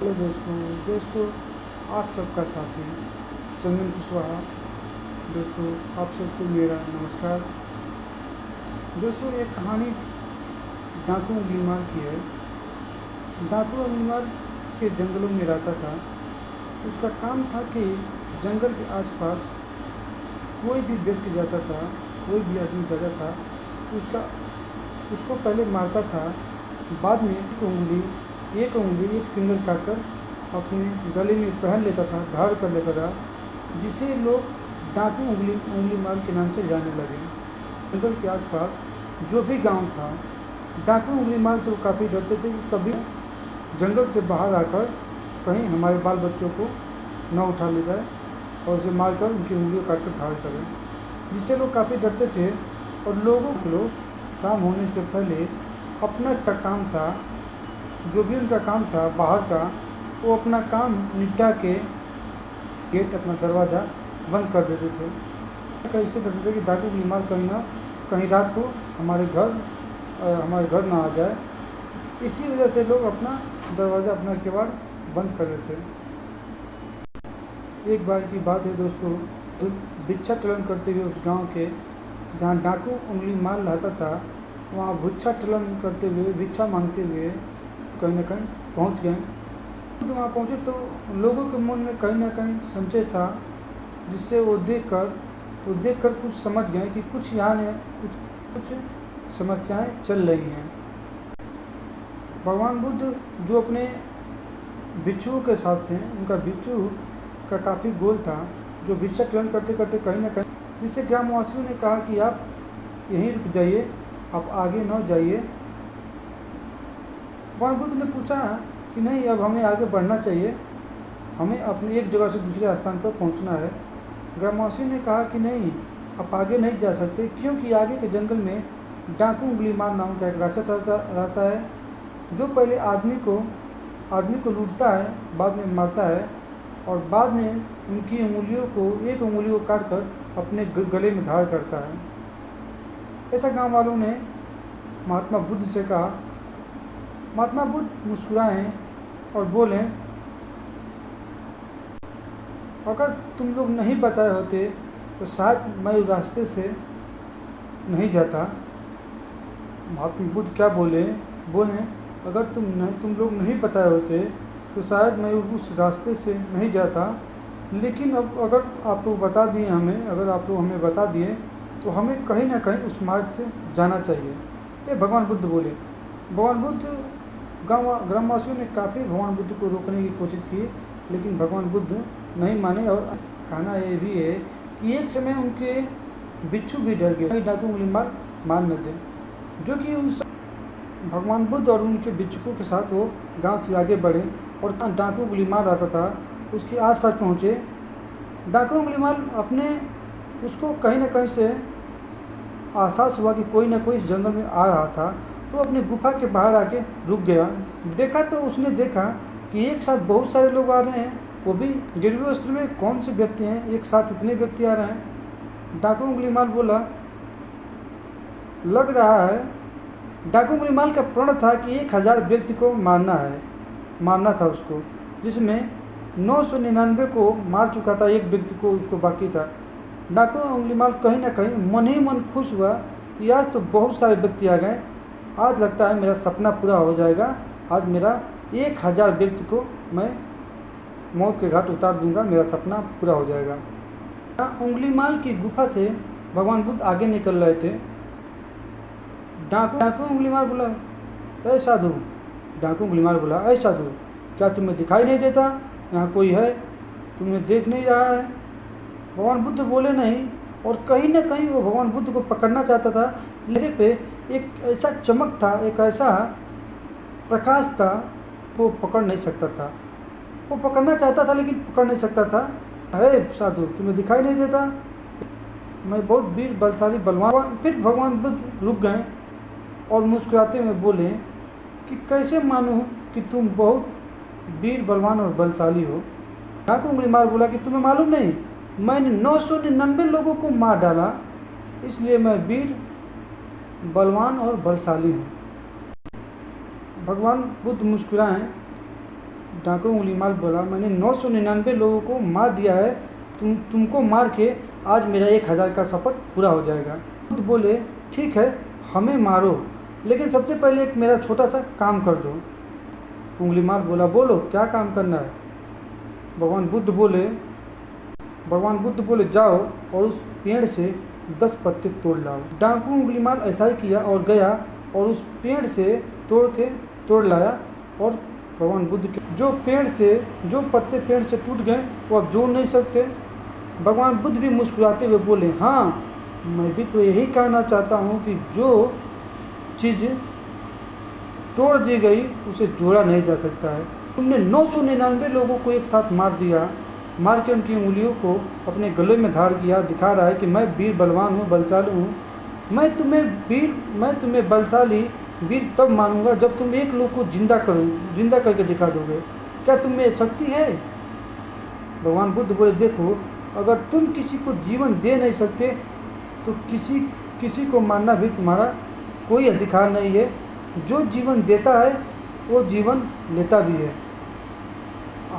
Hello दोस्तों आप सबका साथी चंदन कुशवाहा। दोस्तों आप सबको मेरा नमस्कार। दोस्तों एक कहानी डाकू उंगलीमाल की है। डाकू उंगलीमाल के जंगलों में रहता था। उसका काम था कि जंगल के आसपास कोई भी व्यक्ति जाता था, कोई भी आदमी जाता था तो उसको पहले मारता था। बाद में एक फिंगर काटकर अपने गले में पहन लेता था, धारण कर लेता था, जिसे लोग डाकू उंगली मार के नाम से जाने लगे। जंगल के आसपास जो भी गांव था, डाकू उंगली मार से वो काफ़ी डरते थे कि कभी जंगल से बाहर आकर कहीं हमारे बाल बच्चों को न उठा ले जाए और उसे मारकर उनकी उंगलियों काट कर धारण करें, जिससे लोग काफ़ी डरते थे। और लोग शाम होने से पहले अपना काम था, जो भी उनका काम था बाहर का, वो अपना काम निपटा के गेट अपना दरवाज़ा बंद कर देते थे। कैसे करते थे कि डाकू उंगलीमाल कहीं रात को हमारे घर ना आ जाए। इसी वजह से लोग अपना दरवाज़ा, अपना किवाड़ बंद कर देते। एक बार की बात है दोस्तों, भिक्षाटन करते हुए उस गांव के जहां डाकू उंगलीमाल रहता था, वहाँ भिक्षाटन करते हुए, भिक्षा मांगते हुए कहीं न कहीं पहुँच गए। तो वहाँ पहुँचे तो लोगों के मन में कहीं न कहीं संशय था, जिससे वो देखकर कुछ समझ गए कि कुछ यहाँ ने कुछ समस्याएं चल रही हैं। भगवान बुद्ध जो अपने भिक्षुओं के साथ थे, उनका भिक्षु का काफ़ी गोल था, जो भिक्षाटन करते करते कहीं न कहीं, जिससे ग्रामवासियों ने कहा कि आप यहीं रुक जाइए, आप आगे न जाइए। भगवान बुद्ध ने पूछा कि नहीं, अब हमें आगे बढ़ना चाहिए, हमें अपनी एक जगह से दूसरे स्थान पर पहुंचना है। ग्रामवासियों ने कहा कि नहीं, आप आगे नहीं जा सकते, क्योंकि आगे के जंगल में डाकू उंगलीमाल नाम का एक राक्षस रहता है, जो पहले आदमी को लूटता है, बाद में मारता है और बाद में उनकी एक उंगली को काट कर अपने गले में धारण करता है। ऐसा गांव वालों ने महात्मा बुद्ध से कहा। महात्मा बुद्ध मुस्कुराए और बोले, अगर तुम लोग नहीं बताए होते तो शायद मैं उस रास्ते से नहीं जाता। महात्मा बुद्ध क्या बोले, अगर तुम लोग नहीं बताए होते तो शायद मैं उस रास्ते से नहीं जाता, लेकिन अब अगर आप लोग बता दिए हमें, अगर आप लोग हमें बता दिए तो हमें कहीं ना कहीं उस मार्ग से जाना चाहिए। ये भगवान बुद्ध बोले। भगवान बुद्ध ग्रामवासियों ने काफ़ी भगवान बुद्ध को रोकने की कोशिश की, लेकिन भगवान बुद्ध नहीं माने। और कहना ये भी है कि एक समय उनके बिच्छू भी डर गए, डाकू उंगलीमाल मार न दे, जो कि उस भगवान बुद्ध और उनके भिक्षुकों के साथ वो गांव से आगे बढ़े और डाकू उंगलीमाल रहता था, उसके आसपास पहुँचे। डाकू उंगलीमाल उसको कहीं न कहीं से एहसास हुआ कि कोई ना कोई इस जंगल में आ रहा था, तो अपनी गुफा के बाहर आके रुक गया। उसने देखा कि एक साथ बहुत सारे लोग आ रहे हैं, वो भी गिरवे वस्त्र में। कौन से व्यक्ति हैं, एक साथ इतने व्यक्ति आ रहे हैं? डाकू उंगलीमाल बोला, लग रहा है। डाकू उंगलीमाल का प्रण था कि 1000 व्यक्ति को मारना था उसको, जिसमें 999 को मार चुका था, एक व्यक्ति को उसको बाकी था। डाकू उंगलीमाल कहीं ना कहीं मन ही मन खुश हुआ कि आज तो बहुत सारे व्यक्ति आ गए, आज लगता है मेरा सपना पूरा हो जाएगा, आज मेरा 1000 व्यक्ति को मैं मौत के घाट उतार दूंगा, मेरा सपना पूरा हो जाएगा। उंगलीमाल की गुफा से भगवान बुद्ध आगे निकल रहे थे। डाकू उंगलीमाल बोला, ऐ साधु। डाकू उंगलीमाल बोला, ऐ साधु, क्या तुम्हें दिखाई नहीं देता यहाँ कोई है, तुम्हें देख नहीं रहा है? भगवान बुद्ध बोले नहीं, और कहीं ना कहीं वो भगवान बुद्ध को पकड़ना चाहता था। चेहरे पे एक ऐसा चमक था, एक ऐसा प्रकाश था, वो पकड़ नहीं सकता था। वो पकड़ना चाहता था लेकिन पकड़ नहीं सकता था। है साधु, तुम्हें दिखाई नहीं देता, मैं बहुत वीर बलशाली बलवान। फिर भगवान बुद्ध रुक गए और मुस्कुराते हुए बोले कि कैसे मानूं कि तुम बहुत वीर बलवान और बलशाली हो। डाकू उंगलीमाल बोला कि तुम्हें मालूम नहीं, मैंने 999 लोगों को मार डाला, इसलिए मैं वीर बलवान और बलशाली हूँ। भगवान बुद्ध मुस्कुराएं, डाकू उंगलीमाल बोला, मैंने 999 लोगों को मार दिया है, तुमको मार के आज मेरा 1000 का शपथ पूरा हो जाएगा। बुद्ध बोले, ठीक है हमें मारो, लेकिन सबसे पहले एक मेरा छोटा सा काम कर दो। उंगलीमाल बोला, बोलो क्या काम करना है। भगवान बुद्ध बोले जाओ और उस पेड़ से 10 पत्ते तोड़ लाओ। डाकू उंगलीमाल ऐसा ही किया और गया और उस पेड़ से तोड़ लाया। और भगवान बुद्ध के जो पत्ते पेड़ से टूट गए वो अब जोड़ नहीं सकते। भगवान बुद्ध भी मुस्कुराते हुए बोले, हाँ मैं भी तो यही कहना चाहता हूँ कि जो चीज़ तोड़ दी गई उसे जोड़ा नहीं जा सकता है। तुमने 999 लोगों को एक साथ मार दिया, मार के उनकी उंगलियों को अपने गले में धार किया, दिखा रहा है कि मैं वीर बलवान हूँ, बलशाली हूँ। मैं तुम्हें बलशाली वीर तब मानूंगा जब तुम एक लोग को जिंदा करके दिखा दोगे। क्या तुम में शक्ति है? भगवान बुद्ध बोले, देखो अगर तुम किसी को जीवन दे नहीं सकते तो किसी को मारना भी तुम्हारा कोई अधिकार नहीं है। जो जीवन देता है वो जीवन लेता भी है।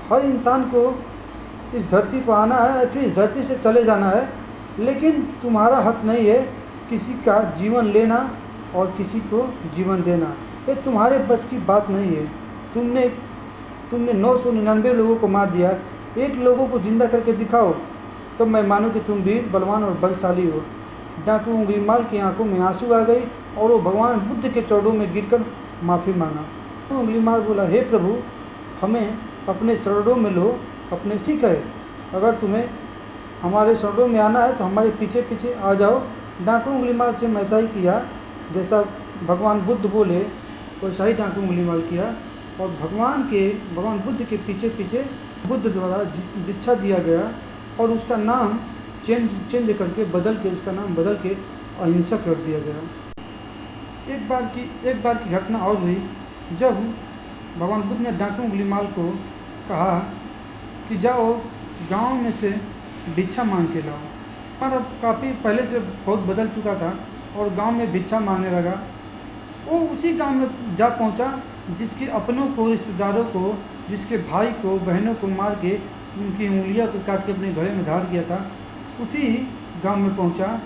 हर इंसान को इस धरती पर आना है, फिर इस धरती से चले जाना है, लेकिन तुम्हारा हक नहीं है किसी का जीवन लेना और किसी को जीवन देना। ये तुम्हारे बस की बात नहीं है। तुमने 999 लोगों को मार दिया, एक लोगों को जिंदा करके दिखाओ तो मैं मानूं कि तुम वीर बलवान और बलशाली हो। डाकू उंगलीमाल की आंखों में आंसू आ गई और वो भगवान बुद्ध के चरणों में गिरकर माफ़ी मांगा। उंगलीमाल बोला, हे प्रभु हमें अपने शरणों में लो, अपने सीख है। अगर तुम्हें हमारे शरणों में आना है तो हमारे पीछे पीछे आ जाओ। डाकू उंगलीमाल से मैं ऐसा ही किया, जैसा भगवान बुद्ध बोले वैसा ही डाकू उंगलीमाल किया और भगवान बुद्ध के पीछे पीछे बुद्ध द्वारा दीक्षा दिया गया और उसका नाम चेंज करके उसका नाम बदल के अहिंसक रख दिया गया। एक बार की घटना और हुई, जब भगवान बुद्ध ने डाकू उंगलीमाल को कहा कि जाओ गांव में से भिक्षा मांग के लाओ। और अब काफ़ी पहले से बहुत बदल चुका था और गांव में भिक्षा मांगने लगा। वो उसी गांव में जा पहुंचा जिसके अपनों को, रिश्तेदारों को, जिसके भाई को, बहनों को मार के उनकी उंगलियां को काट के अपने गले में धार किया था, उसी गांव में पहुंचा।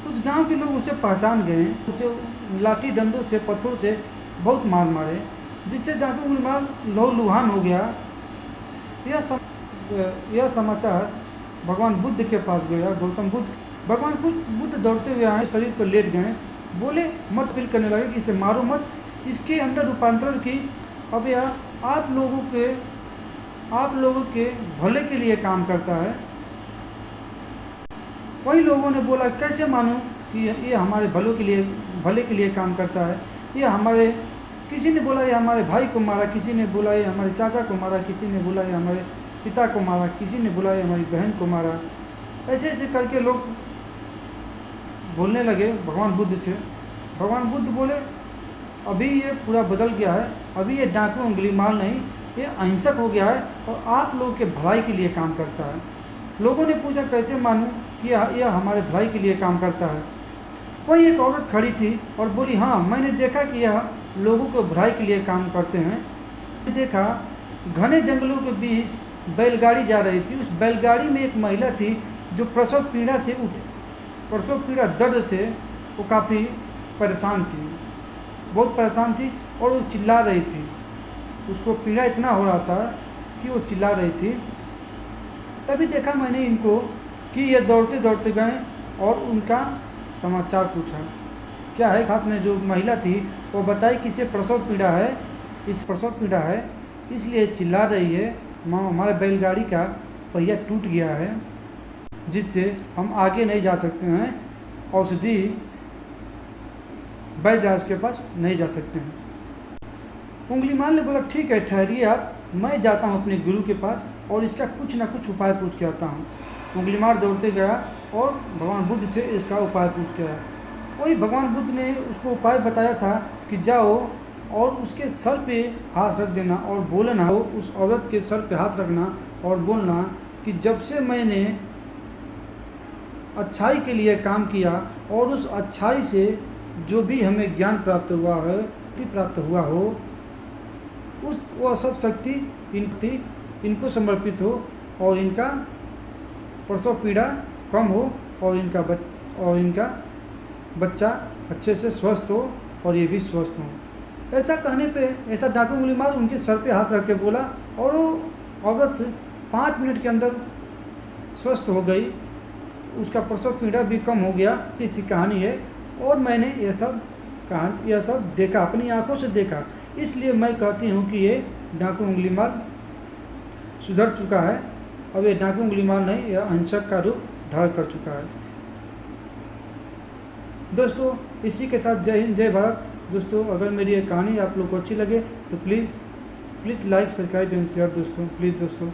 उस गांव के लोग उसे पहचान गए, उसे लाठी डंडों से, पत्थरों से बहुत मार मारे, जिससे डाकू उंगलीमाल लहूलुहान हो गया। यह समाचार भगवान बुद्ध के पास गया। भगवान बुद्ध दौड़ते हुए आए, शरीर पर लेट गए, बोले, मत फील करने लगे कि इसे मारो मत, इसके अंदर रूपांतरण की। अब यह आप लोगों के भले के लिए काम करता है। कई लोगों ने बोला, कैसे मानूं कि ये हमारे भले के लिए काम करता है। किसी ने बोला ये हमारे भाई को मारा, किसी ने बोला ये हमारे चाचा को मारा, किसी ने बोला ये हमारे पिता को मारा, किसी ने बोला ये हमारी बहन को मारा। ऐसे ऐसे करके लोग बोलने लगे भगवान बुद्ध से। भगवान बुद्ध बोले, अभी ये पूरा बदल गया है, अभी ये डाकू उंगलीमाल नहीं, ये अहिंसक हो गया है और आप लोगों के भलाई के लिए काम करता है। लोगों ने पूछा, कैसे मानूं कि यह हमारे भलाई के लिए काम करता है। वहीं एक औरत खड़ी थी और बोली, हाँ मैंने देखा कि यह लोगों को भलाई के लिए काम करते हैं। मैंने देखा घने जंगलों के बीच बैलगाड़ी जा रही थी। उस बैलगाड़ी में एक महिला थी जो प्रसव पीड़ा दर्द से वो काफ़ी परेशान थी, बहुत परेशान थी और वो चिल्ला रही थी। उसको पीड़ा इतना हो रहा था कि वो चिल्ला रही थी। तभी देखा मैंने इनको कि ये दौड़ते दौड़ते गए और उनका समाचार पूछा, क्या है। साथ में जो महिला थी वो बताई कि इसे प्रसव पीड़ा है, इसलिए चिल्ला रही है। हमारे बैलगाड़ी का पहिया टूट गया है, जिससे हम आगे नहीं जा सकते हैं, औषधि वैद्यराज के पास नहीं जा सकते हैं। उंगलीमाल ने बोला, ठीक है ठहरिए आप, मैं जाता हूँ अपने गुरु के पास और इसका कुछ ना कुछ उपाय पूछ के आता हूँ। उंगलीमाल दौड़ते गया और भगवान बुद्ध से इसका उपाय पूछ के आया। वही भगवान बुद्ध ने उसको उपाय बताया था कि जाओ और उसके सर पे हाथ रख देना और बोलना, उस औरत के सर पे हाथ रखना और बोलना कि जब से मैंने अच्छाई के लिए काम किया और उस अच्छाई से जो भी हमें ज्ञान प्राप्त हुआ हो, वह सब शक्ति इनको समर्पित हो और इनका प्रसव पीड़ा कम हो और इनका बच्चा अच्छे से स्वस्थ हो और ये भी स्वस्थ हो। ऐसा कहने पे ऐसा डाकू उंगली मार उनके सर पे हाथ रख के बोला और वो औरत 5 मिनट के अंदर स्वस्थ हो गई, उसका प्रसव पीड़ा भी कम हो गया। ऐसी कहानी है और मैंने यह सब देखा, अपनी आंखों से देखा। इसलिए मैं कहती हूँ कि ये डाकू उंगली मार सुधर चुका है। अब ये डाकू उंगली मार नहीं, यह अहिंसक का रूप धारण कर चुका है। दोस्तों इसी के साथ जय हिंद, जय भारत। दोस्तों अगर मेरी ये कहानी आप लोग को अच्छी लगे तो please like, subscribe and share दोस्तों, प्लीज़ दोस्तों।